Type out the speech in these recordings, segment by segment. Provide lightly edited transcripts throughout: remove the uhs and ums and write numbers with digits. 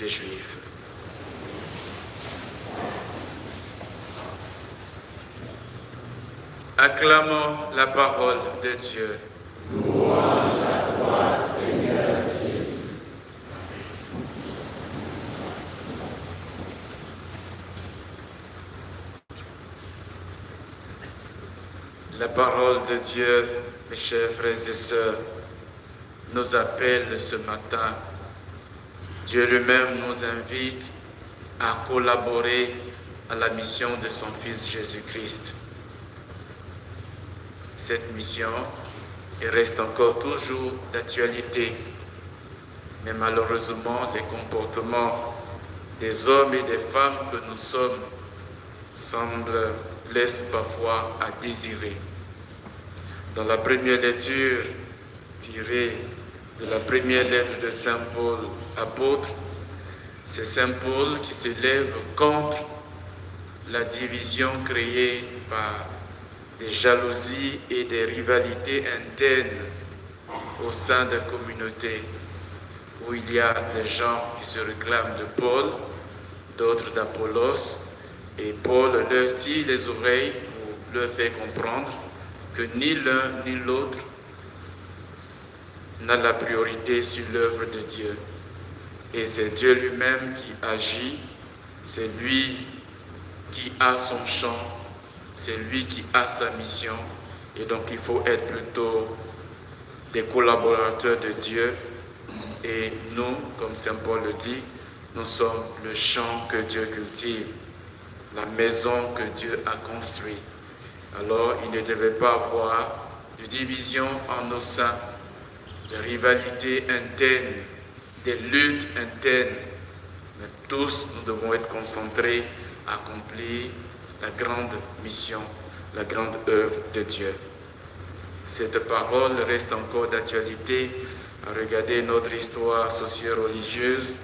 des Juifs. Acclamons la parole de Dieu. Louange à toi, Seigneur Jésus. La parole de Dieu, mes chers frères et sœurs, nous appelle ce matin. Dieu lui-même nous invite à collaborer à la mission de son Fils Jésus-Christ. Cette mission reste encore toujours d'actualité, mais malheureusement, les comportements des hommes et des femmes que nous sommes laissent parfois à désirer. Dans la première lecture tirée de la première lettre de Saint Paul, apôtre, c'est Saint Paul qui se lève contre la division créée par des jalousies et des rivalités internes au sein de la communauté, où il y a des gens qui se réclament de Paul, d'autres d'Apollos, et Paul leur tire les oreilles pour leur faire comprendre que ni l'un ni l'autre n'a la priorité sur l'œuvre de Dieu. Et c'est Dieu lui-même qui agit, c'est lui qui a son champ, c'est lui qui a sa mission. Et donc il faut être plutôt des collaborateurs de Dieu. Et nous, comme Saint Paul le dit, nous sommes le champ que Dieu cultive, la maison que Dieu a construite. Alors il ne devait pas avoir de division en nos seins, de rivalités internes, des luttes internes. Mais tous, nous devons être concentrés à accomplir la grande mission, la grande œuvre de Dieu. Cette parole reste encore d'actualité. À regarder notre histoire socio-religieuse,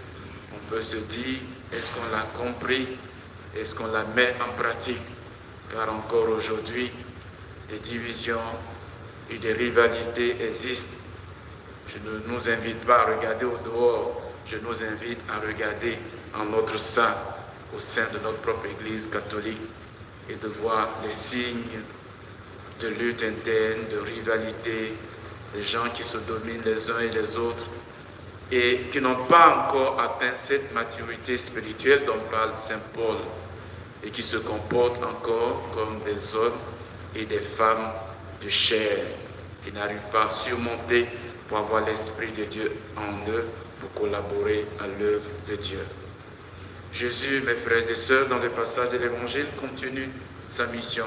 on peut se dire, est-ce qu'on l'a compris? Est-ce qu'on la met en pratique? Car encore aujourd'hui, des divisions et des rivalités existent. Je ne nous invite pas à regarder au dehors, je nous invite à regarder en notre sein, au sein de notre propre Église catholique, et de voir les signes de lutte interne, de rivalité, des gens qui se dominent les uns et les autres, et qui n'ont pas encore atteint cette maturité spirituelle dont parle Saint Paul, et qui se comportent encore comme des hommes et des femmes de chair, qui n'arrivent pas à surmonter pour avoir l'Esprit de Dieu en eux, pour collaborer à l'œuvre de Dieu. Jésus, mes frères et sœurs, dans le passage de l'Évangile, continue sa mission.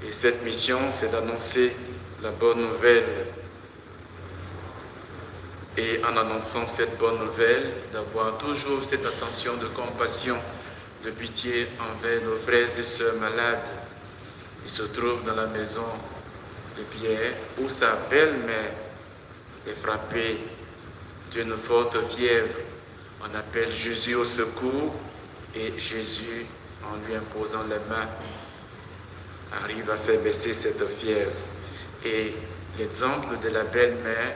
Et cette mission, c'est d'annoncer la bonne nouvelle. Et en annonçant cette bonne nouvelle, d'avoir toujours cette attention de compassion, de pitié envers nos frères et sœurs malades. Il se trouve dans la maison de Pierre, où sa belle-mère est frappée d'une forte fièvre. On appelle Jésus au secours, et Jésus, en lui imposant les mains, arrive à faire baisser cette fièvre. Et l'exemple de la belle-mère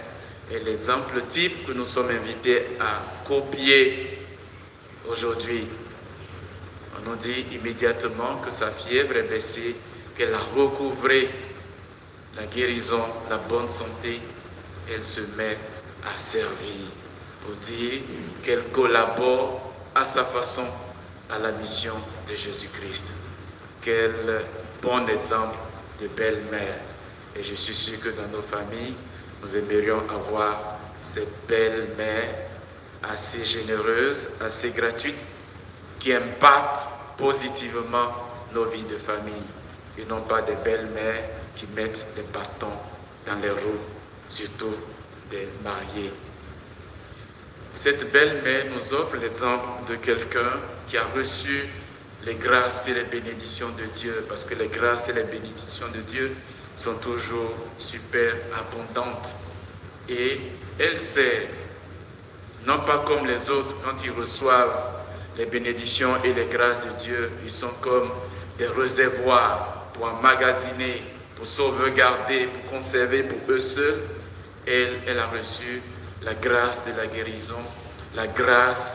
est l'exemple type que nous sommes invités à copier aujourd'hui. On nous dit immédiatement que sa fièvre est baissée, qu'elle a recouvré la guérison, la bonne santé. Elle se met à servir pour dire qu'elle collabore à sa façon à la mission de Jésus-Christ. Quel bon exemple de belle-mère. Et je suis sûr que dans nos familles, nous aimerions avoir cette belle-mère assez généreuse, assez gratuite, qui impacte positivement nos vies de famille, et non pas des belles-mères qui mettent des bâtons dans les roues, surtout des mariés. Cette belle-mère nous offre l'exemple de quelqu'un qui a reçu les grâces et les bénédictions de Dieu, parce que les grâces et les bénédictions de Dieu sont toujours super abondantes. Et elle sait, non pas comme les autres, quand ils reçoivent les bénédictions et les grâces de Dieu, ils sont comme des réservoirs pour emmagasiner, pour sauvegarder, pour conserver pour eux seuls. Elle a reçu la grâce de la guérison, la grâce